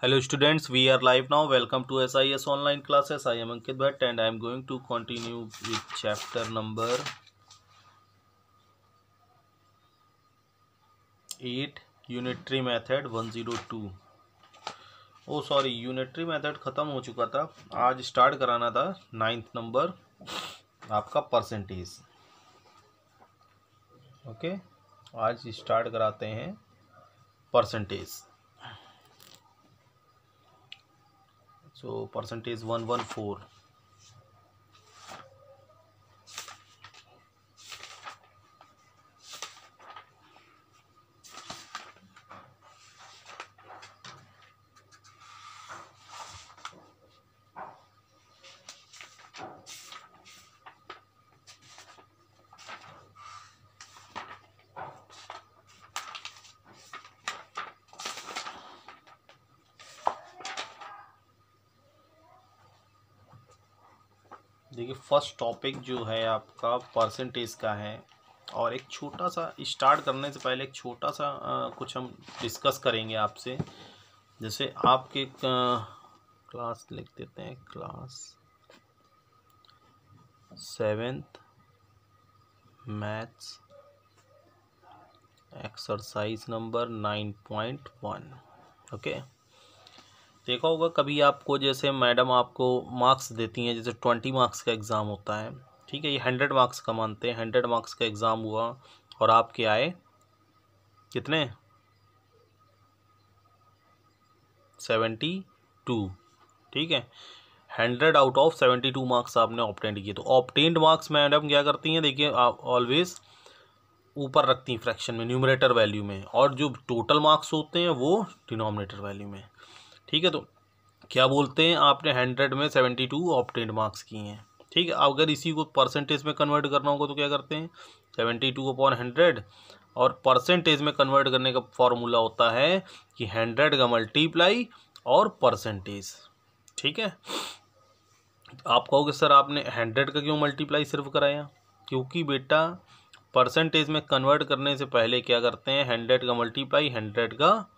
Hello students, we are live now. Welcome to SIS online classes. I am Ankit Bhatt and I am going to continue with chapter number 8 unitary method 102. O sorry, unitary method ख़त्म हो चुका था. आज start कराना था 9th number आपका percentage. Okay, आज start कराते हैं परसेंटेज. So percentage 114. देखिए, फर्स्ट टॉपिक जो है आपका परसेंटेज का है. और एक छोटा सा स्टार्ट करने से पहले एक छोटा सा कुछ हम डिस्कस करेंगे आपसे. जैसे आपके क्लास लिख देते हैं, class 7th maths exercise number 9.1. Okay, देखा होगा कभी आपको, जैसे मैडम आपको मार्क्स देती हैं, जैसे 20 मार्क्स का एग्ज़ाम होता है. ठीक है, ये 100 मार्क्स का मानते हैं. 100 मार्क्स का एग्ज़ाम हुआ और आपके आए कितने? 72. ठीक है, 100 आउट ऑफ 72 मार्क्स आपने ऑब्टेंड किए. तो ऑब्टेंड मार्क्स मैडम क्या करती हैं, देखिए आप ऑलवेज ऊपर रखती हैं फ्रैक्शन में, न्यूमरेटर वैल्यू में, और जो टोटल मार्क्स होते हैं वो डिनोमिनेटर वैल्यू में. ठीक है, तो क्या बोलते हैं, आपने 100 में 72 ऑब्टेंड मार्क्स किए हैं. ठीक है, अगर इसी को परसेंटेज में कन्वर्ट करना होगा तो क्या करते हैं, 72/100. और परसेंटेज में कन्वर्ट करने का फॉर्मूला होता है कि 100 का मल्टीप्लाई और परसेंटेज. ठीक है, आप कहोगे सर आपने 100 का क्यों मल्टीप्लाई सिर्फ कराया? क्योंकि बेटा परसेंटेज में कन्वर्ट करने से पहले क्या करते हैं, 100 का मल्टीप्लाई, 100 का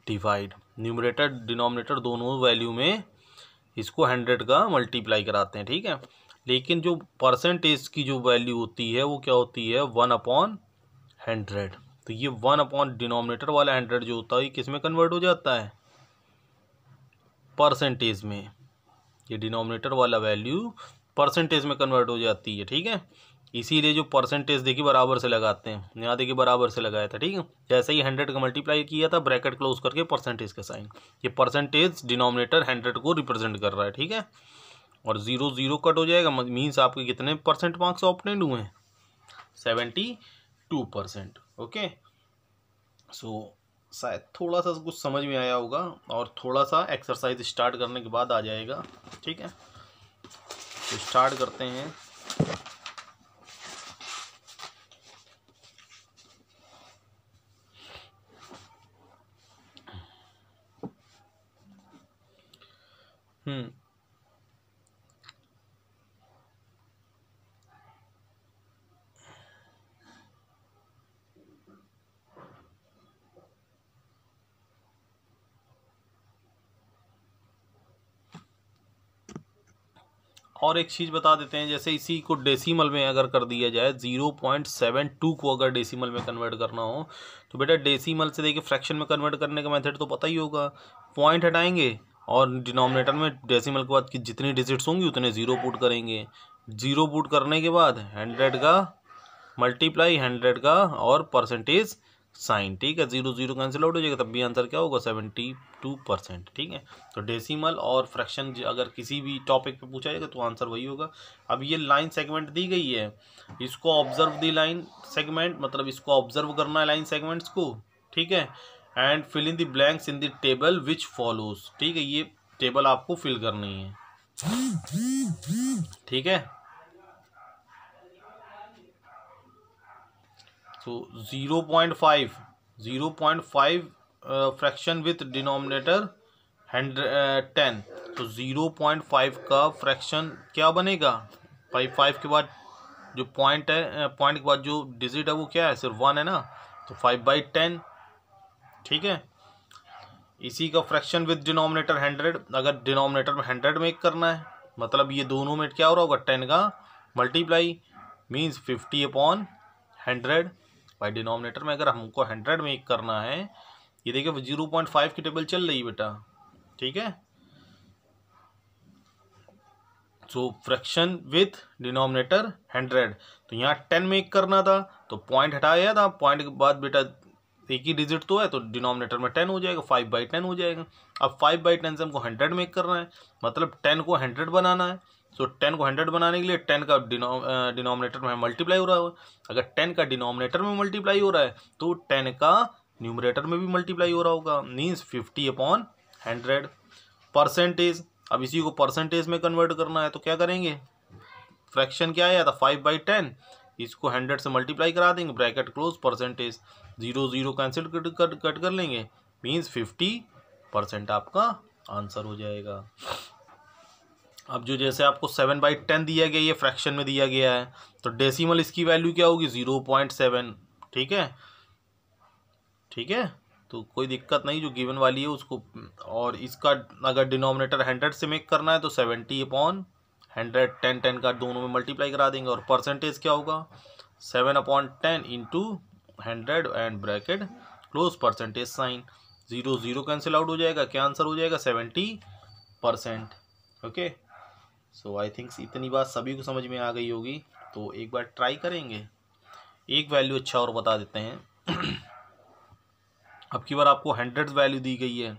डिवाइड, न्यूमरेटर डिनोमिनेटर दोनों वैल्यू में इसको 100 का मल्टीप्लाई कराते हैं. ठीक है, लेकिन जो परसेंटेज की जो वैल्यू होती है वो क्या होती है, 1/100. तो ये 1 डिनोमिनेटर वाला 100 जो होता है किस में कन्वर्ट हो जाता है, परसेंटेज में. ये डिनोमिनेटर वाला वैल्यू परसेंटेज में कन्वर्ट हो जाती है. ठीक है, इसीलिए जो परसेंटेज देखिए बराबर से लगाते हैं. यहाँ देखिए बराबर से लगाया था. ठीक है, जैसे ही 100 का मल्टीप्लाई किया था, ब्रैकेट क्लोज करके परसेंटेज का साइन, ये परसेंटेज डिनोमिनेटर 100 को रिप्रेजेंट कर रहा है. ठीक है, और 0 0 कट हो जाएगा, मीन्स आपके कितने परसेंट मार्क्स ऑब्टेंड हुए हैं, 72%. ओके, सो शायद थोड़ा सा कुछ समझ में आया होगा, और थोड़ा सा एक्सरसाइज स्टार्ट करने के बाद आ जाएगा. ठीक है, तो स्टार्ट करते हैं. और एक चीज़ बता देते हैं, जैसे इसी को डेसिमल में अगर कर दिया जाए, 0.72 को अगर डेसिमल में कन्वर्ट करना हो तो बेटा डेसिमल से देखिए फ्रैक्शन में कन्वर्ट करने का मेथड तो पता ही होगा. पॉइंट हटाएंगे और डिनोमिनेटर में डेसिमल के बाद की जितनी डिजिट्स होंगी उतने 0 पुट करेंगे. 0 पुट करने के बाद 100 का मल्टीप्लाई, 100 का और परसेंटेज साइन. ठीक है, 0 0 कैंसिल आउट हो जाएगा, तब भी आंसर क्या होगा, 72%. ठीक है, तो डेसिमल और फ्रैक्शन अगर किसी भी टॉपिक पे पूछा जाएगा तो आंसर वही होगा. अब ये लाइन सेगमेंट दी गई है, इसको ऑब्जर्व दी लाइन सेगमेंट, मतलब इसको ऑब्जर्व करना है लाइन सेगमेंट्स को. ठीक है, and fill in the blanks in the table which follows. ठीक है, ये टेबल आपको फिल करनी है. ठीक है, so 0.5 फ्रैक्शन विथ डिनोमिनेटर 10. तो 0.5 का फ्रैक्शन क्या बनेगा, 5 के बाद जो पॉइंट है, पॉइंट के बाद जो डिजिट है वो क्या है, सिर्फ 1 है ना, तो 5/10. ठीक है, इसी का फ्रैक्शन विद डिनोमिनेटर 100, अगर डिनोमिनेटर में 100 मेक करना है मतलब ये दोनों में क्या हो रहा होगा 10 का मल्टीप्लाई मीन्स 50/100 बाई डिनोमिनेटर में। अगर हमको 100 मेक करना है, ये देखिए 0.5 की टेबल चल रही बेटा, ठीक है। सो फ्रैक्शन विथ डिनोमिनेटर 100, तो यहाँ 10 मेक करना था तो पॉइंट हटाया था, पॉइंट के बाद बेटा एक ही डिजिट तो है तो डिनोमिनेटर में 10 हो जाएगा, 5/10 हो जाएगा। अब 5/10 से हमको 100 मेक करना है, मतलब 10 को 100 बनाना है। सो 10 को 100 बनाने के लिए 10 का डिनोमिनेटर में मल्टीप्लाई हो रहा है। अगर 10 का डिनोमिनेटर में मल्टीप्लाई हो रहा है तो 10 का न्यूमरेटर में भी मल्टीप्लाई हो रहा होगा, मीन्स 50/100 परसेंटेज। अब इसी को परसेंटेज में कन्वर्ट करना है तो क्या करेंगे, फ्रैक्शन क्या आया था 5/10, इसको 100 से मल्टीप्लाई करा देंगे, bracket close, percentage 0 cancel cut कर लेंगे, मीन्स 50% आपका आंसर हो जाएगा। अब जो जैसे आपको 7/10 दिया गया, ये फ्रैक्शन में दिया गया है, तो डेसिमल इसकी वैल्यू क्या होगी 0.7, ठीक है, ठीक है। तो कोई दिक्कत नहीं, जो गिवन वाली है उसको, और इसका अगर डिनोमिनेटर 100 से मेक करना है तो 70/100, 10 का दोनों में मल्टीप्लाई करा देंगे, और परसेंटेज क्या होगा 7/10 into 100 and bracket close, percentage sign, 0 cancel out हो जाएगा, क्या आंसर हो जाएगा 70%। ओके, सो आई थिंक इतनी बात सभी को समझ में आ गई होगी। तो एक बार ट्राई करेंगे, एक वैल्यू अच्छा और बता देते हैं। अब की बार आपको 100 वैल्यू दी गई है,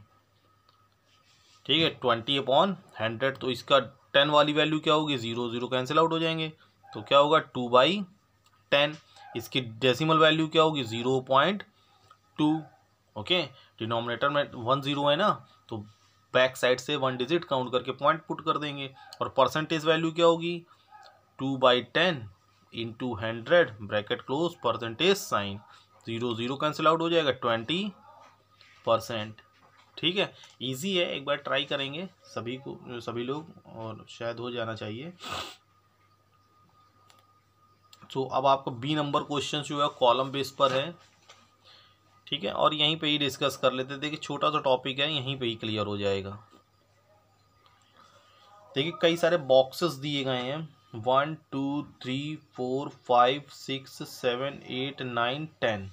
ठीक है, 20/100, तो इसका 10 वाली वैल्यू क्या होगी 0 कैंसिल आउट हो जाएंगे, तो क्या होगा 2/10। इसकी डेसिमल वैल्यू क्या होगी 0.2। ओके, डिनोमिनेटर में 10 है ना, तो बैक साइड से 1 डिजिट काउंट करके पॉइंट पुट कर देंगे, और परसेंटेज वैल्यू क्या होगी 2/10 into 100 bracket close, percentage sign, 0 cancel out हो जाएगा 20%। ठीक है, इजी है, एक बार ट्राई करेंगे सभी लोग, और शायद हो जाना चाहिए। तो अब आपका बी नंबर क्वेश्चन जो है कॉलम बेस पर है, ठीक है, और यहीं पे ही डिस्कस कर लेते। देखिए छोटा सा टॉपिक है, यहीं पे ही क्लियर हो जाएगा। देखिए कई सारे बॉक्सेस दिए गए हैं, 1 2 3 4 5 6 7 8 9 10,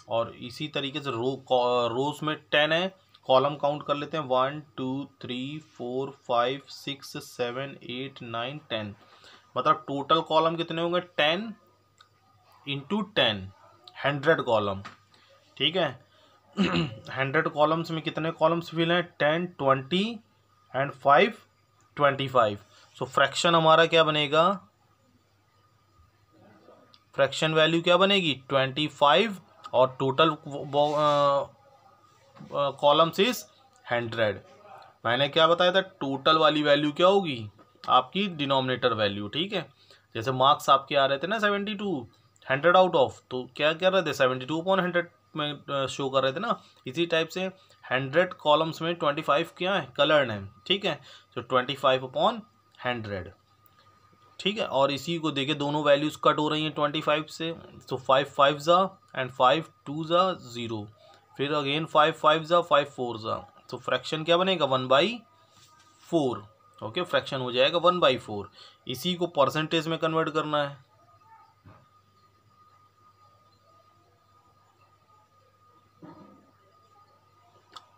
और इसी तरीके से रोज में 10 है, कॉलम काउंट कर लेते हैं 1 2 3 4 5 6 7 8 9 10, मतलब टोटल कॉलम कितने होंगे 10 इंटू 10, 100 कॉलम, ठीक है। 100 कॉलम्स में कितने कॉलम्स फिल हैं 10 20 एंड 5 25। सो फ्रैक्शन हमारा क्या बनेगा, फ्रैक्शन वैल्यू क्या बनेगी 25, और टोटल कॉलम्स इज 100। मैंने क्या बताया था, टोटल वाली वैल्यू क्या होगी आपकी डिनोमिनेटर वैल्यू, ठीक है। जैसे मार्क्स आपके आ रहे थे ना 72, 100 आउट ऑफ, तो क्या कर रहे थे 72/100 में शो कर रहे थे ना। इसी टाइप से 100 कॉलम्स में 25 क्या है कलर्ड है, ठीक है, तो 25/100, ठीक है। और इसी को देखिए दोनों वैल्यूज कट हो रही हैं 25 से, तो 5 5 जा एंड 5 2 जा 0, फिर अगेन 5 5 जा 5 4 जा, तो फ्रैक्शन क्या बनेगा 1/4। ओके, फ्रैक्शन हो जाएगा 1/4। इसी को परसेंटेज में कन्वर्ट करना है,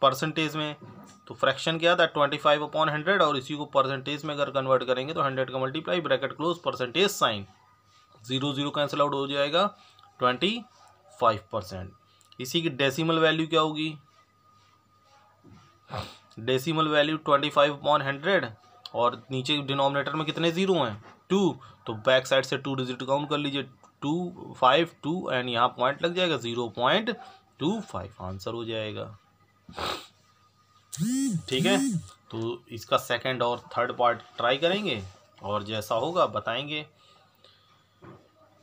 परसेंटेज में, तो फ्रैक्शन क्या था 25/100, और इसी को परसेंटेज में अगर कन्वर्ट करेंगे तो 100 का multiply, bracket close, percentage sign, 0 cancel out हो जाएगा 25%। इसी की डेसिमल वैल्यू क्या होगी, डेसिमल वैल्यू 25/100, और नीचे डिनोमिनेटर में कितने जीरो हैं 2, तो बैक साइड से 2 डिजिट काउंट कर लीजिए, 2 5 2 एंड यहाँ पॉइंट लग जाएगा 0.25, आंसर हो जाएगा, ठीक है। तो इसका सेकंड और थर्ड पार्ट ट्राई करेंगे, और जैसा होगा बताएंगे,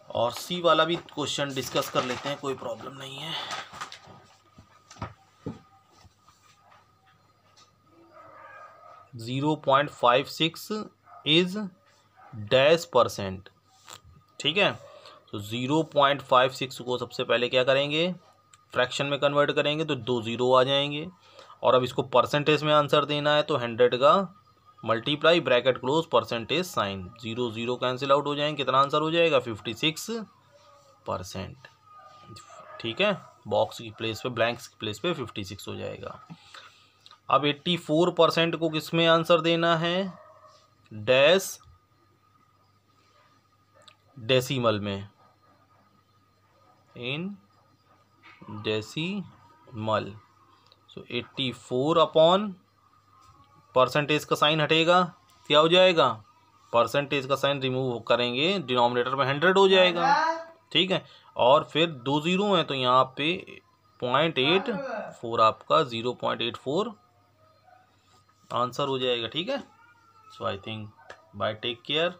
और सी वाला भी क्वेश्चन डिस्कस कर लेते हैं, कोई प्रॉब्लम नहीं है। (0.56 इज %, ठीक है। तो 0.56 को सबसे पहले क्या करेंगे, फ्रैक्शन में कन्वर्ट करेंगे तो 2 0 आ जाएंगे, और अब इसको परसेंटेज में आंसर देना है तो 100 का multiply bracket close percentage sign, 0 0 cancel out हो जाएंगे, कितना आंसर हो जाएगा 56%। ठीक है, बॉक्स की प्लेस पे, ब्लैंक्स की प्लेस पे 56 हो जाएगा। अब 84% को किस में आंसर देना है, डैश डेसिमल में, in decimal. So 84 upon percentage का साइन हटेगा, क्या हो जाएगा, परसेंटेज का साइन रिमूव करेंगे, डिनोमिनेटर में 100 हो जाएगा। ठीक है, और फिर 2 0 है तो यहाँ पे 0.84 आपका 0.84 आंसर हो जाएगा। ठीक है, so I think bye, take care.